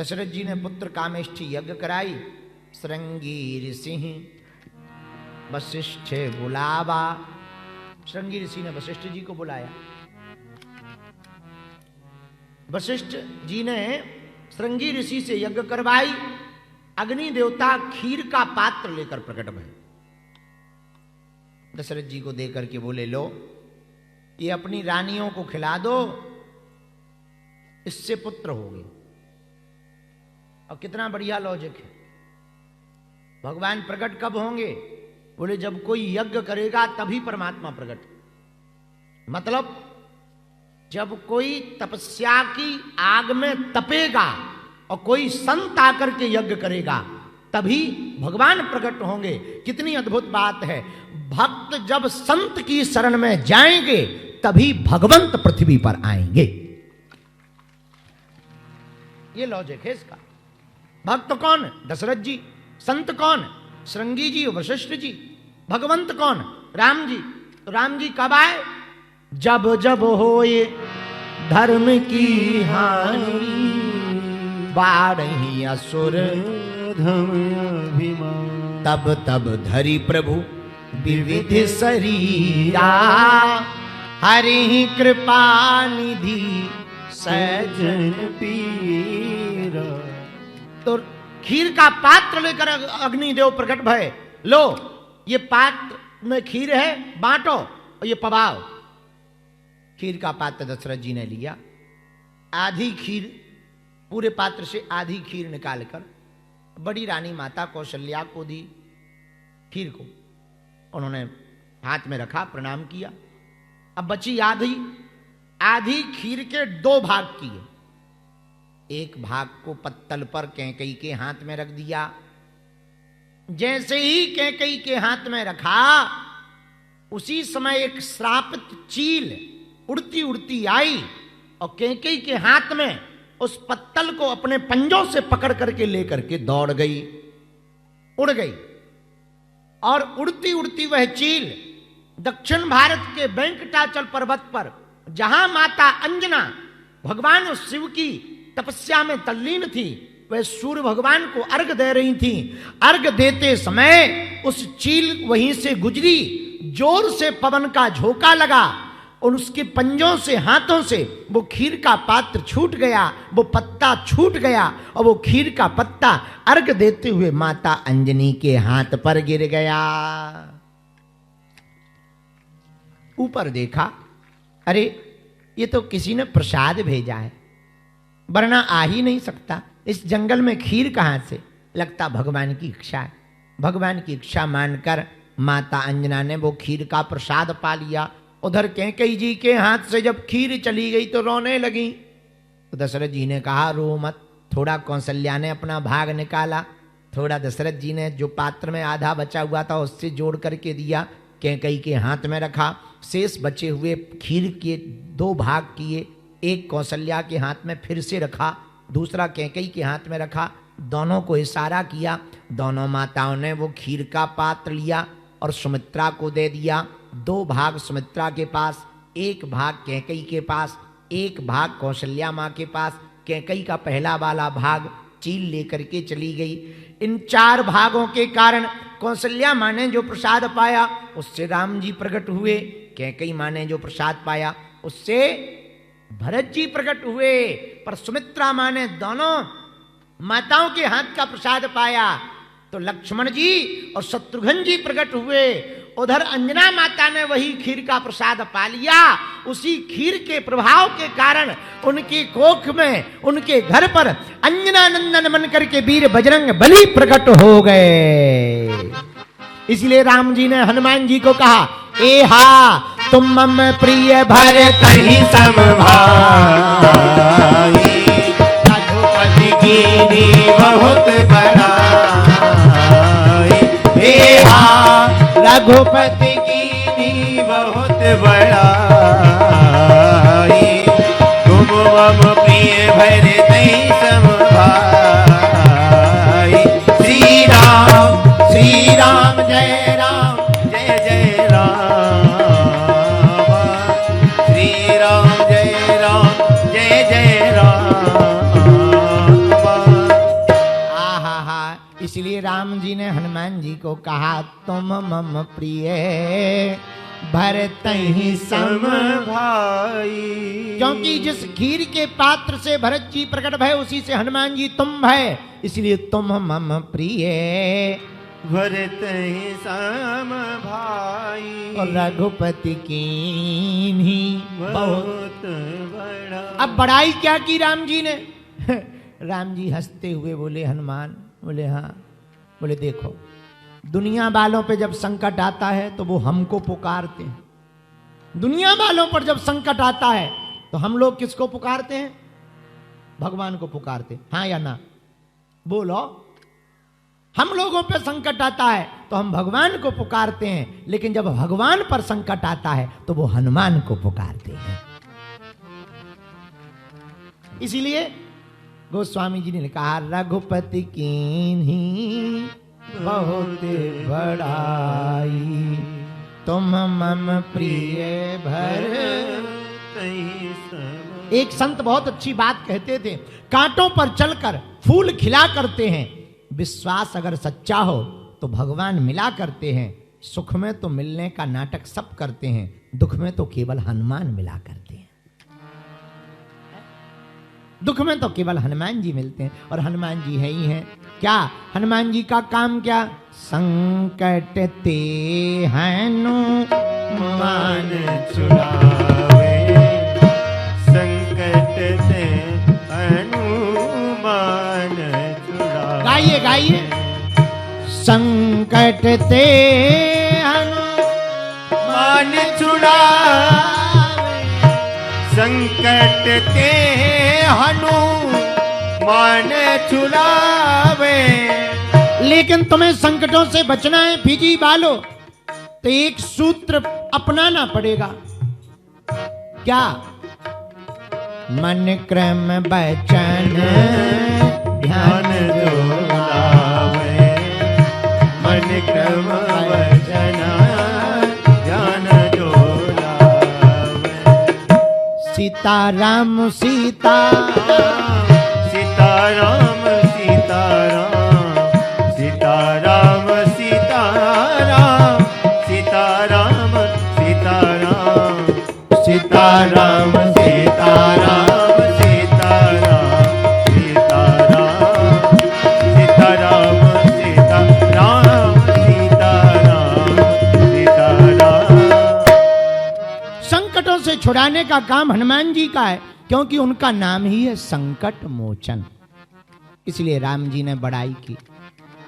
दशरथ जी ने पुत्र कामेष्ठी यज्ञ कराई। श्रृंगी ऋषि वशिष्ठ बुलावा, श्रृंगी ऋषि ने वशिष्ठ जी को बुलाया। वशिष्ठ जी ने श्रृंगी ऋषि से यज्ञ करवाई। अग्नि देवता खीर का पात्र लेकर प्रकट भये। दशरथ जी को देकर के बोले, लो ये अपनी रानियों को खिला दो, इससे पुत्र होंगे। और कितना बढ़िया लॉजिक है। भगवान प्रकट कब होंगे? बोले जब कोई यज्ञ करेगा तभी परमात्मा प्रकट। मतलब जब कोई तपस्या की आग में तपेगा और कोई संत आकर के यज्ञ करेगा तभी भगवान प्रकट होंगे। कितनी अद्भुत बात है। भक्त जब संत की शरण में जाएंगे तभी भगवंत पृथ्वी पर आएंगे। ये लॉजिक है इसका। भक्त कौन? दशरथ जी। संत कौन? श्रृंगी जी, वशिष्ठ जी। भगवंत कौन? राम जी। तो राम जी कब आए? जब जब होए धर्म की हानि, बाढ़ही असुर धर्म, तब तब धरि प्रभु विविध शरीरा, हरि कृपा निधि सजन पीरा। तो खीर का पात्र लेकर अग्निदेव प्रकट भय। लो ये पात्र में खीर है, बांटो और ये पवाओ। खीर का पात्र दशरथ जी ने लिया। आधी खीर, पूरे पात्र से आधी खीर निकालकर बड़ी रानी माता कौशल्या को दी। खीर को उन्होंने हाथ में रखा, प्रणाम किया। अब बची आधी। आधी खीर के दो भाग किए। एक भाग को पत्तल पर कैकेयी के हाथ में रख दिया। जैसे ही कैकेयी के हाथ में रखा उसी समय एक श्रापित चील उड़ती उड़ती आई और कैकेयी के हाथ में उस पत्तल को अपने पंजों से पकड़ करके लेकर के दौड़ गई, उड़ गई। और उड़ती उड़ती वह चील दक्षिण भारत के वेंकटाचल पर्वत पर, जहां माता अंजना भगवान शिव की तपस्या में तल्लीन थी, वह सूर्य भगवान को अर्घ दे रही थी। अर्घ देते समय उस चील वहीं से गुजरी। जोर से पवन का झोंका लगा और उसके पंजों से, हाथों से वो खीर का पात्र छूट गया, वो पत्ता छूट गया और वो खीर का पत्ता अर्घ देते हुए माता अंजनी के हाथ पर गिर गया। ऊपर देखा, अरे ये तो किसी ने प्रसाद भेजा है, वरना आ ही नहीं सकता। इस जंगल में खीर कहां से? लगता भगवान की इच्छा है। भगवान की इच्छा मानकर माता अंजना ने वो खीर का प्रसाद पा लिया। उधर कैकेयी जी के हाथ से जब खीर चली गई तो रोने लगी। तो दशरथ जी ने कहा, रो मत। थोड़ा कौशल्या ने अपना भाग निकाला, थोड़ा दशरथ जी ने जो पात्र में आधा बचा हुआ था उससे जोड़ करके दिया, कैकेयी के हाथ में रखा। शेष बचे हुए खीर के दो भाग किए। एक कौशल्या के हाथ में फिर से रखा, दूसरा कैकेयी के हाथ में रखा। दोनों को इशारा किया। दोनों माताओं ने वो खीर का पात्र लिया और सुमित्रा को दे दिया। दो भाग सुमित्रा के पास, एक भाग कैकेयी के पास, एक भाग कौशल्या माँ के पास। कैकेयी का पहला वाला भाग चील लेकर के चली गई। इन चार भागों के कारण कौशल्या माँ ने जो प्रसाद पाया उससे राम जी प्रकट हुए। कैकेयी माँ ने जो प्रसाद पाया उससे भरत जी प्रकट हुए। पर सुमित्रा माँ ने दोनों माताओं के हाथ का प्रसाद पाया तो लक्ष्मण जी और शत्रुघ्न जी प्रकट हुए। उधर अंजना माता ने वही खीर का प्रसाद पा लिया। उसी खीर के प्रभाव के कारण उनकी कोख में, उनके घर पर अंजना नंदन बन करके वीर बजरंग बली प्रकट हो गए। इसलिए राम जी ने हनुमान जी को कहा, ए हा तुम मम प्रिय भरत ही सम भाई, रघुपति कीनी बहुत बड़ाई। हे हा रघुपति कीनी बहुत बड़ाई, तुम मम प्रिय भरत ही सम भाई। श्री राम जय राम जय जय राम। श्री राम जय जय राम। इसलिए राम जी ने हनुमान जी को कहा तुम मम प्रिय भरत ही सम भाई। क्योंकि जिस खीर के पात्र से भरत जी प्रकट भय उसी से हनुमान जी तुम भय, इसलिए तुम मम प्रिय भरत ही सम भाई। और रघुपति कीन्ही बहुत बड़ा। अब बड़ाई क्या की राम जी ने? राम जी हंसते हुए बोले हनुमान, बोले हाँ, बोले देखो दुनिया वालों पे जब संकट आता है तो वो हमको पुकारते हैं, दुनिया वालों पर जब संकट आता है तो हम लोग किसको पुकारते हैं? भगवान को पुकारते, हाँ या ना बोलो। हम लोगों पे संकट आता है तो हम भगवान को पुकारते हैं, लेकिन जब भगवान पर संकट आता है तो वो हनुमान को पुकारते हैं। इसीलिए गोस्वामी जी ने कहा रघुपति कीन्ही बहुत बड़ाई, तुम मम प्रिय भरत ही सम। एक संत बहुत अच्छी बात कहते थे, कांटों पर चलकर फूल खिला करते हैं, विश्वास अगर सच्चा हो तो भगवान मिला करते हैं, सुख में तो मिलने का नाटक सब करते हैं, दुख में तो केवल हनुमान मिला करते हैं। दुख में तो केवल हनुमान जी मिलते हैं, और हनुमान जी है ही हैं। क्या हनुमान जी का काम क्या? संकट ते हनुमान छुड़ावे, संकट ते हनुमान छुड़ावे। गाइए गाइए, संकट ते हनुमान छुड़ावे, संकट ते हनुमान छुड़ावे। लेकिन तुम्हें संकटों से बचना है फिजी बालो, तो एक सूत्र अपनाना पड़ेगा। क्या? मन क्रम बचन ध्यान जो लावे, मन क्रम बचन ध्यान जो लावे। सीताराम सीता सीताराम सीताराम सीताराम सीताराम सीताराम सीताराम सीताराम सीताराम सीताराम सीताराम सीताराम सीताराम सीताराम सीताराम। संकटों से छुड़ाने का काम हनुमान जी का है, क्योंकि उनका नाम ही है संकट मोचन। इसलिए राम जी ने बड़ाई की।